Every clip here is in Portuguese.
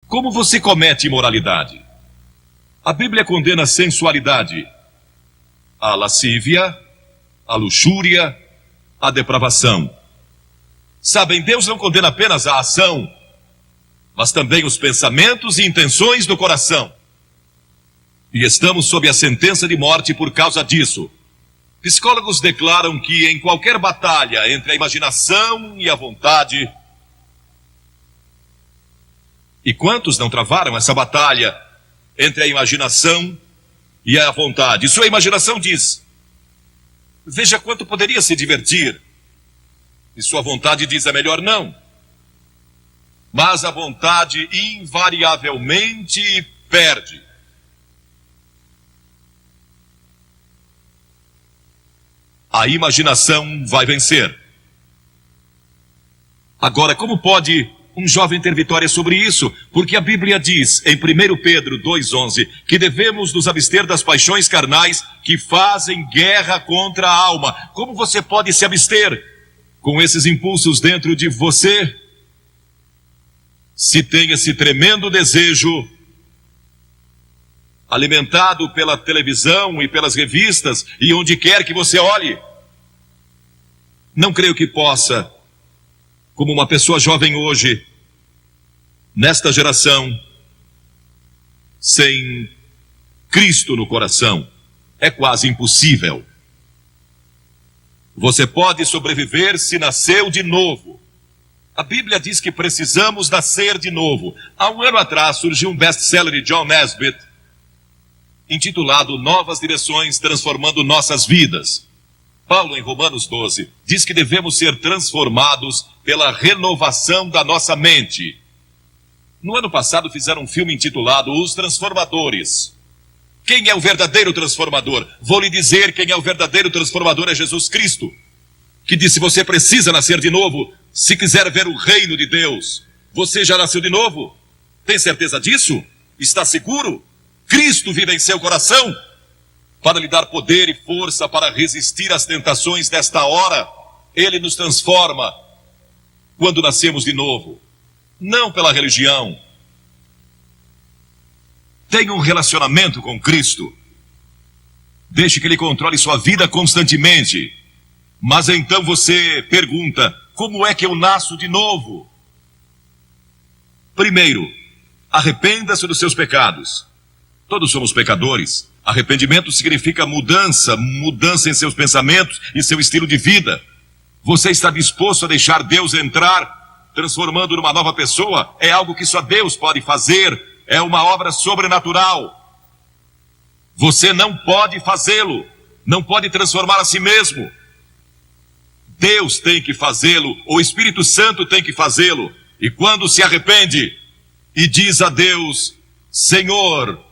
Como você comete imoralidade? A Bíblia condena a sensualidade, a lascívia, a luxúria, a depravação. Sabem, Deus não condena apenas a ação, mas também os pensamentos e intenções do coração. E estamos sob a sentença de morte por causa disso. Psicólogos declaram que em qualquer batalha entre a imaginação e a vontade... E quantos não travaram essa batalha entre a imaginação e a vontade? Sua imaginação diz: veja quanto poderia se divertir. E sua vontade diz: é melhor não. Mas a vontade invariavelmente perde. A imaginação vai vencer. Agora, como pode um jovem ter vitória sobre isso? Porque a Bíblia diz, em 1 Pedro 2,11, que devemos nos abster das paixões carnais que fazem guerra contra a alma. Como você pode se abster com esses impulsos dentro de você, se tem esse tremendo desejo alimentado pela televisão e pelas revistas e onde quer que você olhe? Não creio que possa, como uma pessoa jovem hoje, nesta geração, sem Cristo no coração. É quase impossível. Você pode sobreviver se nasceu de novo. A Bíblia diz que precisamos nascer de novo. Há um ano atrás surgiu um best-seller de John Nesbitt, intitulado Novas Direções Transformando Nossas Vidas. Paulo, em Romanos 12, diz que devemos ser transformados pela renovação da nossa mente. No ano passado fizeram um filme intitulado Os Transformadores. Quem é o verdadeiro transformador? Vou lhe dizer, quem é o verdadeiro transformador é Jesus Cristo, que disse: você precisa nascer de novo se quiser ver o reino de Deus. Você já nasceu de novo? Tem certeza disso? Está seguro? Cristo vive em seu coração para lhe dar poder e força para resistir às tentações desta hora. Ele nos transforma quando nascemos de novo, não pela religião. Tenha um relacionamento com Cristo. Deixe que Ele controle sua vida constantemente. Mas então você pergunta: como é que eu nasço de novo? Primeiro, arrependa-se dos seus pecados. Todos somos pecadores. Arrependimento significa mudança em seus pensamentos e seu estilo de vida. Você está disposto a deixar Deus entrar, transformando numa nova pessoa? É algo que só Deus pode fazer. É uma obra sobrenatural. Você não pode fazê-lo. Não pode transformar a si mesmo. Deus tem que fazê-lo. O Espírito Santo tem que fazê-lo. E quando se arrepende e diz a Deus: Senhor,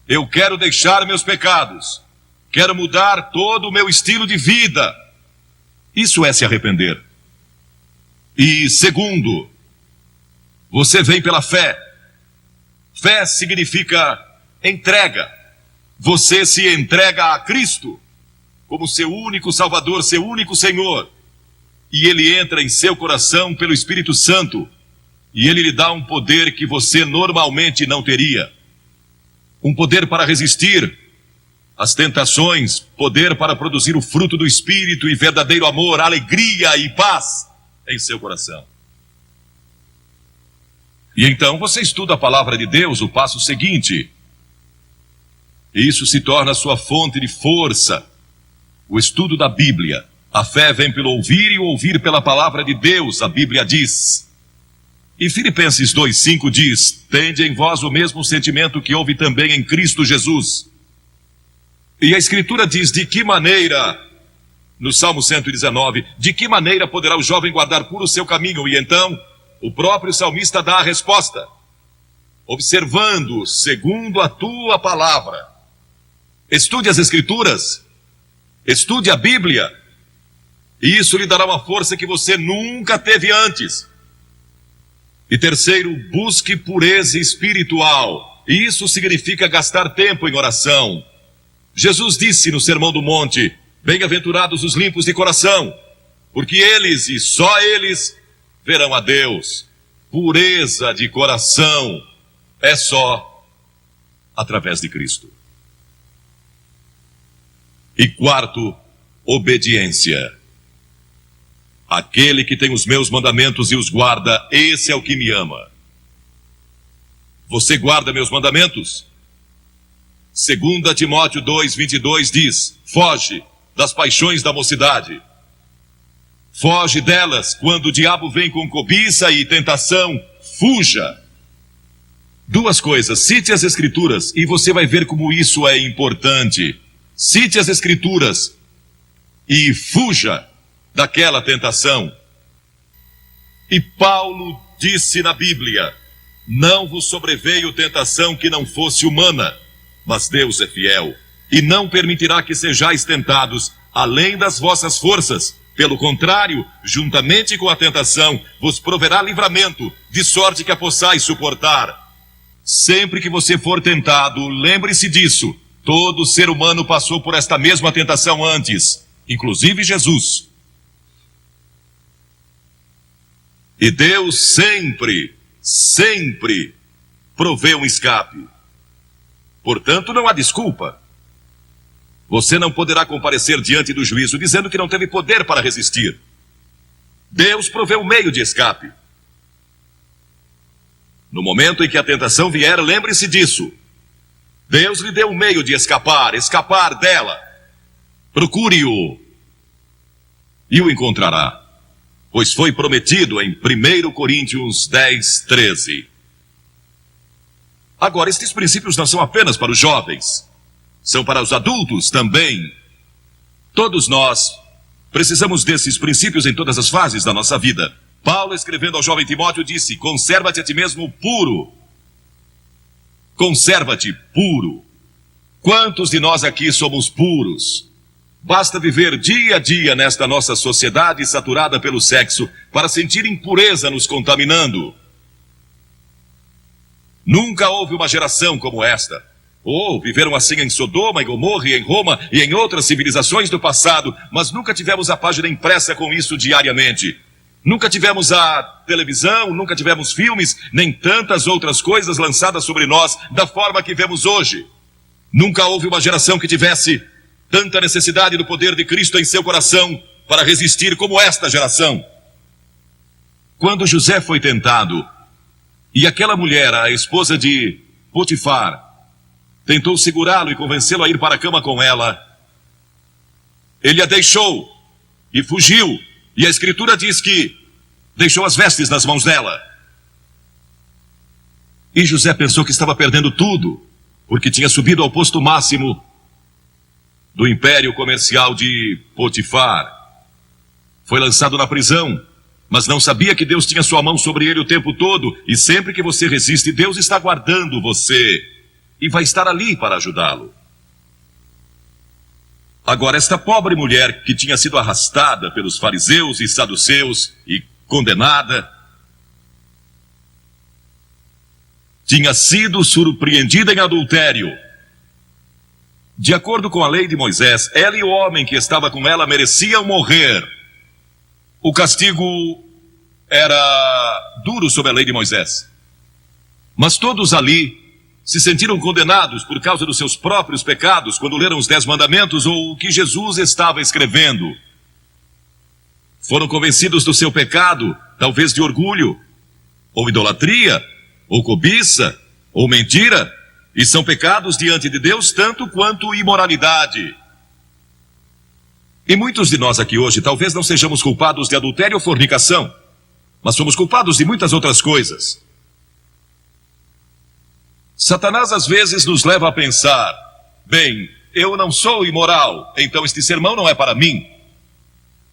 eu quero deixar meus pecados, quero mudar todo o meu estilo de vida. Isso é se arrepender. E segundo, você vem pela fé. Fé significa entrega. Você se entrega a Cristo como seu único Salvador, seu único Senhor. E Ele entra em seu coração pelo Espírito Santo. E Ele lhe dá um poder que você normalmente não teria. Um poder para resistir às tentações, poder para produzir o fruto do Espírito e verdadeiro amor, alegria e paz em seu coração. E então você estuda a palavra de Deus, o passo seguinte. E isso se torna a sua fonte de força. O estudo da Bíblia. A fé vem pelo ouvir e o ouvir pela palavra de Deus, a Bíblia diz. E Filipenses 2,5 diz: tende em vós o mesmo sentimento que houve também em Cristo Jesus. E a Escritura diz: de que maneira, no Salmo 119, de que maneira poderá o jovem guardar puro o seu caminho? E então, o próprio salmista dá a resposta: observando segundo a tua palavra. Estude as Escrituras, estude a Bíblia, e isso lhe dará uma força que você nunca teve antes. E terceiro, busque pureza espiritual. E isso significa gastar tempo em oração. Jesus disse no Sermão do Monte: bem-aventurados os limpos de coração, porque eles e só eles verão a Deus. Pureza de coração é só através de Cristo. E quarto, obediência. Aquele que tem os meus mandamentos e os guarda, esse é o que me ama. Você guarda meus mandamentos? 2 Timóteo 2:22 diz: foge das paixões da mocidade. Foge delas quando o diabo vem com cobiça e tentação. Fuja. Duas coisas: cite as Escrituras e você vai ver como isso é importante. Cite as Escrituras e fuja daquela tentação. E Paulo disse na Bíblia: não vos sobreveio tentação que não fosse humana, mas Deus é fiel, e não permitirá que sejais tentados além das vossas forças. Pelo contrário, juntamente com a tentação, vos proverá livramento, de sorte que a possais suportar. Sempre que você for tentado, lembre-se disso. Todo ser humano passou por esta mesma tentação antes, inclusive Jesus. E Deus sempre provê um escape. Portanto, não há desculpa. Você não poderá comparecer diante do juízo dizendo que não teve poder para resistir. Deus provê um meio de escape. No momento em que a tentação vier, lembre-se disso. Deus lhe deu um meio de escapar dela. Procure-o e o encontrará. Pois foi prometido em 1 Coríntios 10:13. Agora, estes princípios não são apenas para os jovens, são para os adultos também. Todos nós precisamos desses princípios em todas as fases da nossa vida. Paulo, escrevendo ao jovem Timóteo, disse: conserva-te a ti mesmo puro. Conserva-te puro. Quantos de nós aqui somos puros? Basta viver dia a dia nesta nossa sociedade saturada pelo sexo para sentir impureza nos contaminando. Nunca houve uma geração como esta. Viveram assim em Sodoma, em Gomorra, e em Roma e em outras civilizações do passado, mas nunca tivemos a página impressa com isso diariamente. Nunca tivemos a televisão, nunca tivemos filmes, nem tantas outras coisas lançadas sobre nós da forma que vemos hoje. Nunca houve uma geração que tivesse tanta necessidade do poder de Cristo em seu coração para resistir como esta geração. Quando José foi tentado, e aquela mulher, a esposa de Potifar, tentou segurá-lo e convencê-lo a ir para a cama com ela, ele a deixou e fugiu. E a Escritura diz que deixou as vestes nas mãos dela. E José pensou que estava perdendo tudo, porque tinha subido ao posto máximo do império comercial de Potifar. Foi lançado na prisão, mas não sabia que Deus tinha sua mão sobre ele o tempo todo, e sempre que você resiste, Deus está guardando você, e vai estar ali para ajudá-lo. Agora, esta pobre mulher que tinha sido arrastada pelos fariseus e saduceus e condenada, tinha sido surpreendida em adultério. De acordo com a lei de Moisés, ela e o homem que estava com ela mereciam morrer. O castigo era duro sob a lei de Moisés. Mas todos ali se sentiram condenados por causa dos seus próprios pecados quando leram os 10 mandamentos ou o que Jesus estava escrevendo. Foram convencidos do seu pecado, talvez de orgulho, ou idolatria, ou cobiça, ou mentira, e são pecados diante de Deus tanto quanto imoralidade. E muitos de nós aqui hoje talvez não sejamos culpados de adultério ou fornicação, mas somos culpados de muitas outras coisas. Satanás às vezes nos leva a pensar: bem, eu não sou imoral, então este sermão não é para mim.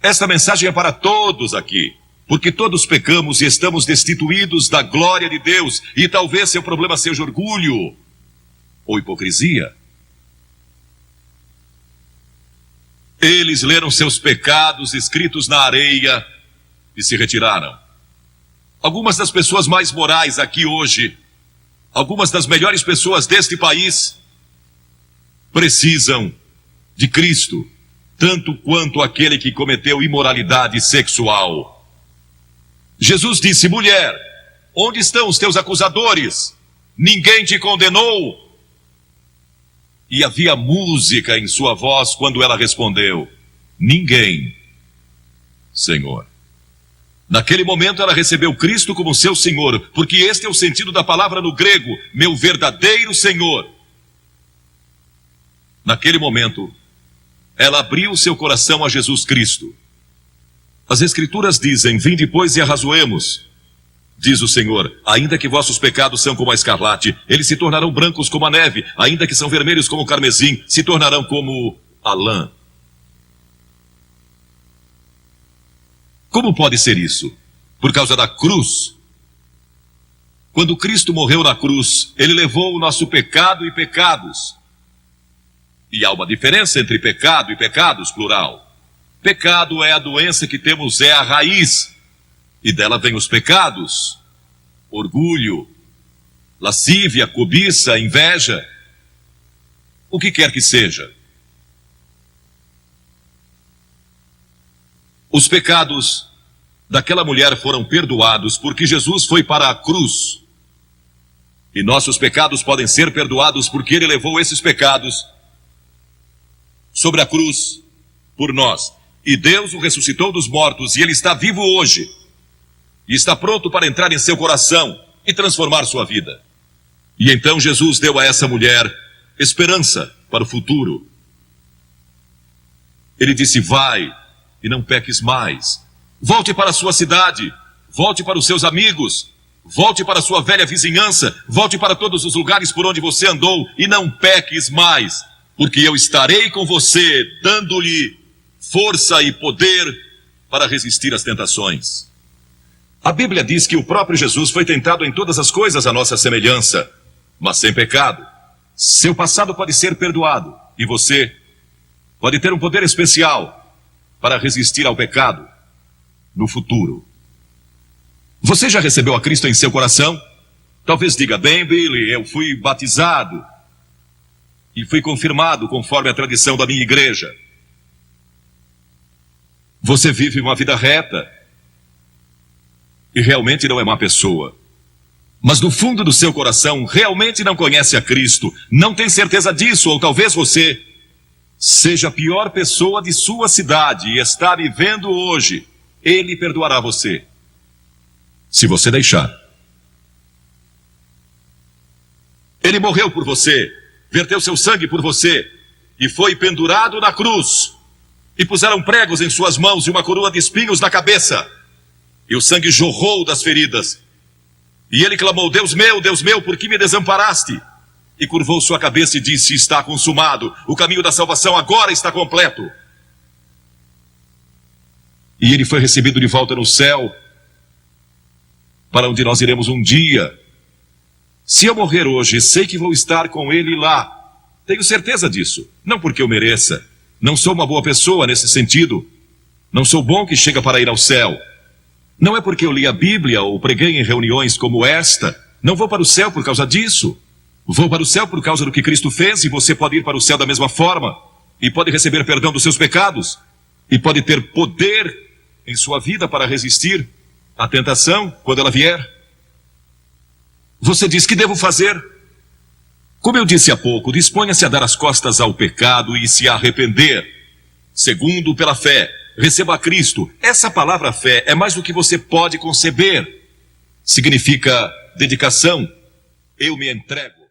Esta mensagem é para todos aqui, porque todos pecamos e estamos destituídos da glória de Deus, e talvez seu problema seja orgulho ou hipocrisia. Eles leram seus pecados escritos na areia e se retiraram. Algumas das pessoas mais morais aqui hoje, algumas das melhores pessoas deste país, precisam de Cristo, tanto quanto aquele que cometeu imoralidade sexual. Jesus disse: mulher, onde estão os teus acusadores? ninguém te condenou? E havia música em sua voz quando ela respondeu: ninguém, Senhor. Naquele momento ela recebeu Cristo como seu Senhor, porque este é o sentido da palavra no grego, meu verdadeiro Senhor. Naquele momento, ela abriu seu coração a Jesus Cristo. As Escrituras dizem: vinde, pois, e arrazoemos. Diz o Senhor: ainda que vossos pecados são como a escarlate, eles se tornarão brancos como a neve, ainda que são vermelhos como o carmesim, se tornarão como a lã. Como pode ser isso? Por causa da cruz. Quando Cristo morreu na cruz, ele levou o nosso pecado e pecados. E há uma diferença entre pecado e pecados, plural. Pecado é a doença que temos, é a raiz. E dela vem os pecados: orgulho, lascívia, cobiça, inveja, o que quer que seja. Os pecados daquela mulher foram perdoados porque Jesus foi para a cruz. E nossos pecados podem ser perdoados porque ele levou esses pecados sobre a cruz por nós. E Deus o ressuscitou dos mortos, e ele está vivo hoje. E está pronto para entrar em seu coração e transformar sua vida. E então Jesus deu a essa mulher esperança para o futuro. Ele disse: vai e não peques mais. Volte para a sua cidade, volte para os seus amigos, volte para a sua velha vizinhança, volte para todos os lugares por onde você andou e não peques mais, porque eu estarei com você, dando-lhe força e poder para resistir às tentações. A Bíblia diz que o próprio Jesus foi tentado em todas as coisas à nossa semelhança, mas sem pecado. Seu passado pode ser perdoado e você pode ter um poder especial para resistir ao pecado no futuro. Você já recebeu a Cristo em seu coração? Talvez diga: bem, Billy, eu fui batizado e fui confirmado conforme a tradição da minha igreja. Você vive uma vida reta e realmente não é má pessoa. Mas no fundo do seu coração realmente não conhece a Cristo, não tem certeza disso, ou talvez você seja a pior pessoa de sua cidade e está vivendo hoje. Ele perdoará você, se você deixar. Ele morreu por você, verteu seu sangue por você e foi pendurado na cruz. E puseram pregos em suas mãos e uma coroa de espinhos na cabeça. E o sangue jorrou das feridas. E ele clamou: Deus meu, por que me desamparaste? E curvou sua cabeça e disse: está consumado. O caminho da salvação agora está completo. E ele foi recebido de volta no céu, para onde nós iremos um dia. Se eu morrer hoje, sei que vou estar com ele lá. Tenho certeza disso. Não porque eu mereça. Não sou uma boa pessoa nesse sentido. Não sou bom que chega para ir ao céu. Não é porque eu li a Bíblia ou preguei em reuniões como esta. Não vou para o céu por causa disso. Vou para o céu por causa do que Cristo fez, e você pode ir para o céu da mesma forma. E pode receber perdão dos seus pecados. E pode ter poder em sua vida para resistir à tentação quando ela vier. Você diz: que devo fazer? Como eu disse há pouco, disponha-se a dar as costas ao pecado e se arrepender. Segundo, pela fé, receba a Cristo. Essa palavra fé é mais do que você pode conceber. Significa dedicação. Eu me entrego.